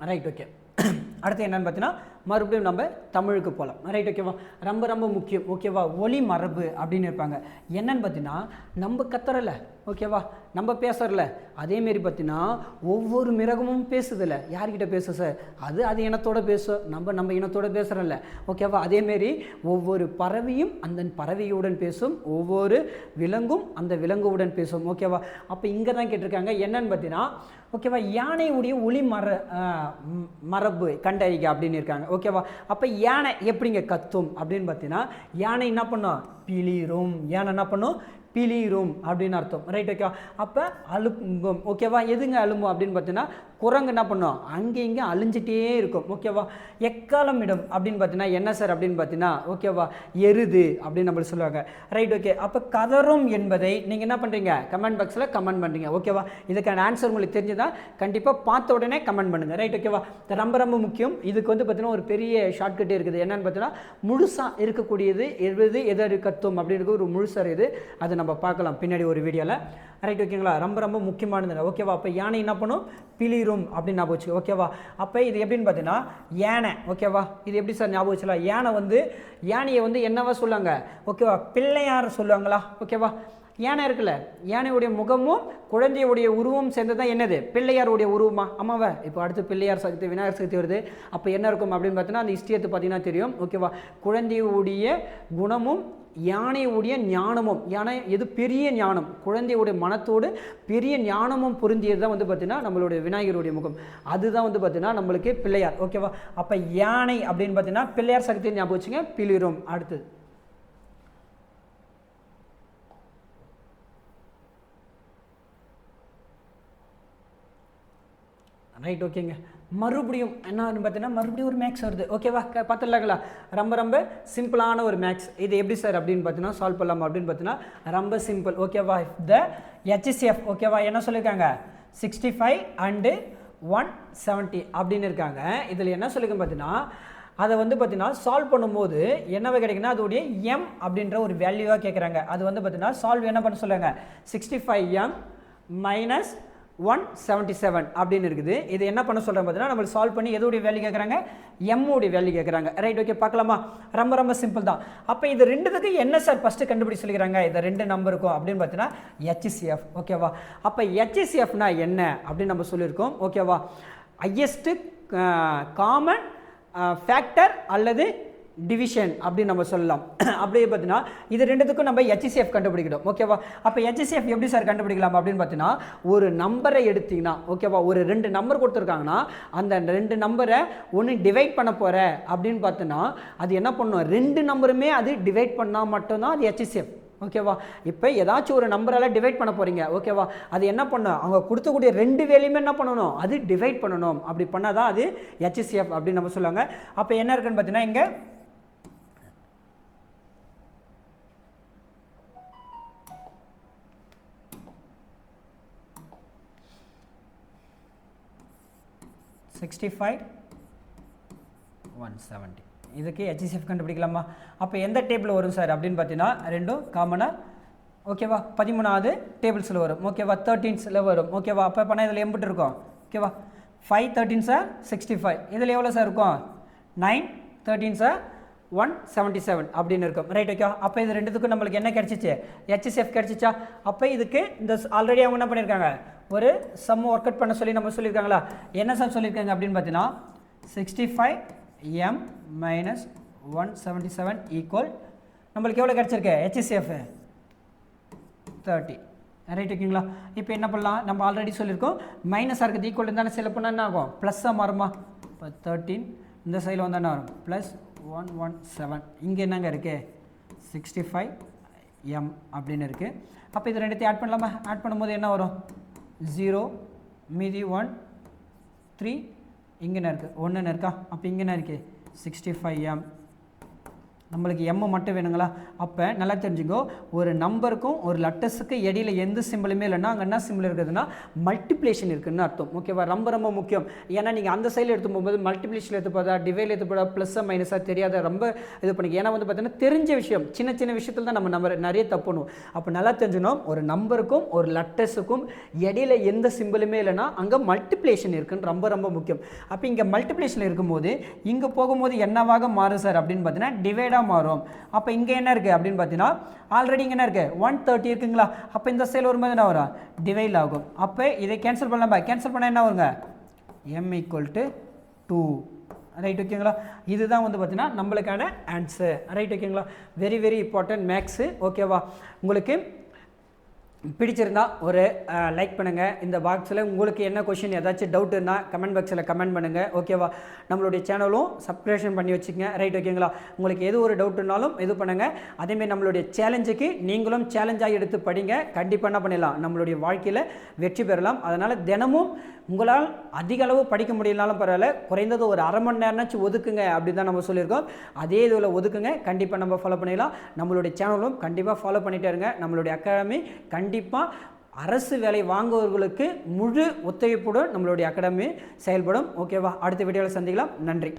Right, okay. அடுத்து என்னென்னு பார்த்தீங்கன்னா மறுபடியும் நம்ம தமிழுக்கு போகலாம். ரைட், ஓகேவா? ரொம்ப ரொம்ப முக்கியம். ஓகேவா? ஒலி மரபு அப்படின்னு இருப்பாங்க. என்னன்னு பார்த்தீங்கன்னா நம்ம கத்துறல, ஓகேவா, நம்ம பேசுறல, அதேமாரி பார்த்தீங்கன்னா ஒவ்வொரு மிருகமும் பேசுதில்ல. யார்கிட்ட பேச சார், அது இனத்தோட பேசும், நம்ம இனத்தோட பேசுகிறோம்ல. ஓகேவா? அதேமாரி ஒவ்வொரு பறவையும் அந்த பறவையுடன் பேசும், ஒவ்வொரு விலங்கும் அந்த விலங்குடன் பேசும். ஓகேவா? அப்போ இங்கே தான் கேட்டிருக்காங்க என்னன்னு பார்த்தீங்கன்னா, ஓகேவா, யானையுடைய ஒளி மரபு கண்டறிக அப்படின்னு இருக்காங்க. ஓகேவா? அப்போ யானை எப்படிங்க கத்தும் அப்படின்னு பார்த்தீங்கன்னா, யானை என்ன பண்ணும், பிளிரும். யானை என்ன பண்ணும், பிளிரும் அப்படின்னு அர்த்தம். ரைட், ஓகேவா? அப்போ அலும்பும். ஓகேவா? எதுங்க அலும்பும் அப்படின்னு பார்த்தீங்கன்னா, குரங்கு என்ன பண்ணும், அங்கே இங்கே அழிஞ்சிட்டே இருக்கும். ஓகேவா? எக்காலம் இடம் அப்படின்னு பார்த்தீங்கன்னா என்ன சார் அப்படின்னு பார்த்தீங்கன்னா, ஓகேவா, எருது அப்படின்னு நம்மளுக்கு சொல்லுவாங்க. Right, okay. அப்போ கதரும் என்பதை நீங்கள் என்ன பண்ணுறீங்க, கமெண்ட் பாக்ஸில் கமெண்ட் பண்ணுறீங்க. ஓகேவா? இதுக்கான ஆன்சர் உங்களுக்கு தெரிஞ்சுதான் கண்டிப்பாக பார்த்த உடனே கமெண்ட் பண்ணுங்கள். ரைட், ஓகேவா? ரொம்ப ரொம்ப முக்கியம். இதுக்கு வந்து பார்த்தீங்கன்னா ஒரு பெரிய ஷார்ட்கட்டே இருக்குது. என்னென்னு பார்த்தீங்கன்னா முழுசாக இருக்கக்கூடியது எது கத்தும் அப்படின்னு ஒரு முழுசாக இது, அதை நம்ம பார்க்கலாம் பின்னாடி ஒரு வீடியோவில். ரைட், ஓகேங்களா? ரொம்ப ரொம்ப முக்கியமானது. ஓகேவா? அப்போ யானை என்ன பண்ணும், பிளிரும் அப்படின்னு ஞாபகம் வச்சு. ஓகேவா? அப்போ இது எப்படின்னு பார்த்தீங்கன்னா யானை. ஓகேவா? இது எப்படி சார் ஞாபகம் வச்சுக்கலாம், யானையை வந்து என்னவா சொல்லுவாங்க, ஓகேவா, பிள்ளையார் சொல்லுவாங்களா? ஓகேவா? யானை இருக்குல்ல, யானையுடைய முகமும் குழந்தையுடைய உருவம் சேர்ந்து தான் என்னது, பிள்ளையாருடைய உருவமா? ஆமாவா? இப்போ அடுத்து பிள்ளையார் சக்தி, விநாயகர் சக்தி வருது. அப்போ என்ன இருக்கும் அப்படின்னு பார்த்தீங்கன்னா அந்த ஹிஸ்ட்ரியத்தை பார்த்தீங்கன்னா தெரியும். ஓகேவா? குழந்தையுடைய குணமும் யானையுடைய ஞானமும், யானை எது பெரிய ஞானம், குழந்தையுடைய மனத்தோடு பெரிய ஞானமும் பொருந்தியது தான் வந்து பார்த்தீங்கன்னா நம்மளுடைய விநாயகருடைய முகம். அதுதான் வந்து பார்த்தீங்கன்னா நம்மளுக்கு பிள்ளையார். ஓகேவா? அப்போ யானை அப்படின்னு பார்த்தீங்கன்னா பிள்ளையார் சக்தி ஞாபகம் வச்சுங்க, பிளிரும். அடுத்தது ரைட் ஓகேங்க. மறுபடியும் என்னன்னு பார்த்தீங்கன்னா மறுபடியும் ஒரு மேக்ஸ் வருது. ஓகேவா, பார்த்துடலாங்களா? ரொம்ப ரொம்ப சிம்பிளான ஒரு மேக்ஸ். இது எப்படி சார் அப்படின்னு பார்த்தீங்கன்னா சால்வ் பண்ணலாம் அப்படின்னு பார்த்தீங்கன்னா ரொம்ப சிம்பிள். ஓகேவா, த ஹெச்சிஎஃப் ஓகேவா என்ன சொல்லியிருக்காங்க 65 அண்டு 170 அப்படின்னு இருக்காங்க. இதில் என்ன சொல்லியிருக்கேன் பார்த்தீங்கன்னா அதை வந்து பார்த்தீங்கன்னா சால்வ் பண்ணும்போது என்னவே கிடைக்குன்னா அதோடைய எம் அப்படின்ற ஒரு வேல்யூவாக கேட்குறாங்க. அது வந்து பார்த்தீங்கன்னா சால்வ் என்ன பண்ண சொல்லுங்க 65m மைனஸ் 177 அப்படின்னு இருக்குது. இது என்ன பண்ண சொல்கிறாங்க பார்த்தீங்கன்னா நம்ம சால்வ் பண்ணி எதோடைய வேல்யூ கேட்குறாங்க எம்மோடைய வேல்யூ கேட்குறாங்க. ரைட் ஓகே, பார்க்கலாமா? ரொம்ப ரொம்ப சிம்பிள் தான். அப்போ இது ரெண்டுத்துக்கு என்ன சார் ஃபஸ்ட்டு கண்டுபிடி சொல்லிக்கிறாங்க இந்த ரெண்டு நம்பருக்கும் அப்படின்னு பார்த்தீங்கன்னா ஹெச்சிஎஃப். ஓகேவா, அப்போ ஹெச்சிஎஃப்னா என்ன அப்படின்னு நம்ம சொல்லியிருக்கோம். ஓகேவா, ஹையஸ்ட்டு காமன் ஃபேக்டர் அல்லது டிவிஷன் அப்படின்னு நம்ம சொல்லலாம். அப்படியே பார்த்தீங்கன்னா இது ரெண்டுத்துக்கும் நம்ம ஹெச்சிஎஃப் கண்டுபிடிக்கணும். ஓகேவா, அப்போ ஹெச்சிஎஃப் எப்படி சார் கண்டுபிடிக்கலாம் அப்படின்னு பார்த்தீங்கன்னா ஒரு நம்பரை எடுத்திங்கன்னா ஓகேவா, ஒரு 2 நம்பர் கொடுத்துருக்காங்கன்னா அந்த 2 நம்பரை ஒன்று டிவைட் பண்ண போகிற அப்படின்னு பார்த்தோன்னா அது என்ன பண்ணணும் 2 நம்பருமே அது டிவைட் பண்ணால் மட்டும்தான் அது ஹெச்சிஎஃப். ஓகேவா, இப்போ ஏதாச்சும் ஒரு நம்பரால் டிவைட் பண்ண போகிறீங்க. ஓகேவா, அது என்ன பண்ணும் அவங்க கொடுத்தக்கூடிய 2 வேலையுமே என்ன பண்ணணும் அது டிவைட் பண்ணணும். அப்படி பண்ணால் தான் அது ஹெச்சிஎஃப் அப்படின்னு நம்ம சொல்லுவாங்க. அப்போ என்ன இருக்குன்னு பார்த்தீங்கன்னா இங்கே $65 170 இதுக்கு ஹெச்சிஎஃப் கண்டுபிடிக்கலாமா? அப்போ எந்த டேபிள் வரும் சார் அப்படின்னு பார்த்தீங்கன்னா ரெண்டும் காமனாக ஓகேவா 13வது டேபிள்ஸில் வரும். ஓகேவா 13ஸில் வரும். ஓகேவா, அப்போ பண்ணால் இதில் எம்பிட்டு இருக்கும்? ஓகேவா 5 13 சார் 65. இதில் எவ்வளோ சார் இருக்கும் 9 13 சார் 177 அப்படின்னு இருக்கும். ரைட் ஓகே, அப்போ இது ரெண்டுத்துக்கும் நம்மளுக்கு என்ன கிடச்சிச்சு ஹெச்சிஎஃப் கிடச்சிச்சா? அப்போ இதுக்கு இந்த ஆல்ரெடி அவங்க என்ன பண்ணியிருக்காங்க ஒரு சம் ஒர்க் அவுட் பண்ண சொல்லி நம்ம சொல்லியிருக்காங்களா? என்ன சம் சொல்லியிருக்காங்க அப்படின்னு பார்த்தீங்கன்னா 65m மைனஸ் 177 ஈக்குவல் நம்மளுக்கு எவ்வளோ கிடச்சிருக்கு ஹெச்சிஎஃப் 30. ரைட் ஓகேங்களா? இப்போ என்ன பண்ணலாம் நம்ம ஆல்ரெடி சொல்லியிருக்கோம் மைனஸாக இருக்குது ஈக்குவல் இருந்தாலும் சில பண்ணால் என்ன ஆகும் ப்ளஸ்ஸாக மாறுமா? இப்போ 13 இந்த சைடில் வந்தால் என்ன வரும் ப்ளஸ் 117. இங்கே என்னங்க இருக்குது 65m அப்படின்னு இருக்குது. அப்போ இது ரெண்டுத்தையும் ஆட் பண்ணலாமா? ஆட் பண்ணும்போது என்ன வரும் 0 மீதி 1 3 இங்கே என்ன இருக்குது 1 இருக்கா? அப்போ இங்கே என்ன இருக்குது 65m. நம்மளுக்கு எம் மட்டும் வேணுங்களா? அப்போ நல்லா தெரிஞ்சுக்கோ ஒரு நம்பருக்கும் ஒரு லெட்டர்ஸுக்கு இடையில எந்த சிம்பிளுமே இல்லைன்னா அங்கே என்ன சிம்பிள் இருக்குதுன்னா மல்டிப்ளேஷன் இருக்குதுன்னு அர்த்தம். ஓகேவா, ரொம்ப ரொம்ப முக்கியம். ஏன்னா நீங்கள் அந்த சைடில் எடுத்து போகும்போது மல்டிப்ளேஷன் எடுத்து போதா டிவைட் எடுத்து போதா ப்ளஸ்ஸாக மைனஸாக தெரியாத ரொம்ப இது பண்ணிக்க. ஏன்னா வந்து பார்த்தீங்கன்னா தெரிஞ்ச விஷயம் சின்ன சின்ன விஷயத்தில் தான் நம்ம நிறைய தப்பணும். அப்போ நல்லா தெரிஞ்சுக்கணும் ஒரு நம்பருக்கும் ஒரு லெட்டர்ஸுக்கும் இடையில எந்த சிம்பிளுமே இல்லைன்னா அங்கே மல்டிப்ளேஷன் இருக்குன்னு ரொம்ப ரொம்ப முக்கியம். அப்போ இங்கே மல்டிப்ளேஷன் இருக்கும்போது இங்கே போகும்போது என்னவாக மாறும் சார் அப்படின்னு பார்த்தீங்கன்னா டிவைடாக மாறும். அப்போ இங்கே என்ன இருக்குது அப்படின்னு பார்த்தீங்கன்னா ஆல்ரெடி இங்கே என்ன இருக்குது 130 இருக்குங்களா? அப்போ இந்த சைடில் வரும்போது என்ன வரும் டிவைட் ஆகும். அப்போ இதை கேன்சல் பண்ணலாமா? கேன்சல் பண்ணால் என்ன வருங்க m = 2. ரைட் ஓகேங்களா? இதுதான் வந்து பார்த்தீங்கன்னா நம்மளுக்கான ஆன்சர். ரைட் ஓகேங்களா? Very very important maths. ஓகேவா, உங்களுக்கு பிடிச்சிருந்தா ஒரு லைக் பண்ணுங்கள். இந்த பாக்ஸில் உங்களுக்கு என்ன கொஷின் ஏதாச்சும் டவுட் இருந்தால் கமெண்ட் பாக்ஸில் கமெண்ட் பண்ணுங்கள். ஓகேவா, நம்மளுடைய சேனலும் சப்ஸ்கிரிப்ஷன் பண்ணி வச்சுக்கங்க. ரைட் ஓகேங்களா? உங்களுக்கு எது ஒரு டவுட் இருந்தாலும் இது பண்ணுங்கள். அதேமாதிரி நம்மளுடைய சேலஞ்சுக்கு நீங்களும் சேலஞ்சாக எடுத்து படிங்க. கண்டிப்பாக என்ன பண்ணிடலாம் நம்மளுடைய வாழ்க்கையில் வெற்றி பெறலாம். அதனால் தினமும் உங்களால் அதிக அளவு படிக்க முடியலனாலும் பரவாயில்ல, குறைந்தது ஒரு அரை மணி நேரம்னாச்சும் ஒதுக்குங்க அப்படி தான் நம்ம சொல்லியிருக்கோம். அதே இதில் ஒதுக்குங்க, கண்டிப்பாக நம்ம ஃபாலோ பண்ணிடலாம். நம்மளுடைய சேனலும் கண்டிப்பாக ஃபாலோ பண்ணிகிட்டே இருங்க. நம்மளுடைய அகாடமி கண்டிப்பாக அரசு வேலை வாங்குவவர்களுக்கு முழு ஒத்துழைப்புடன் நம்மளுடைய அகாடமி செயல்படும். ஓகேவா, அடுத்த வீடியோவில் சந்திக்கலாம். நன்றி.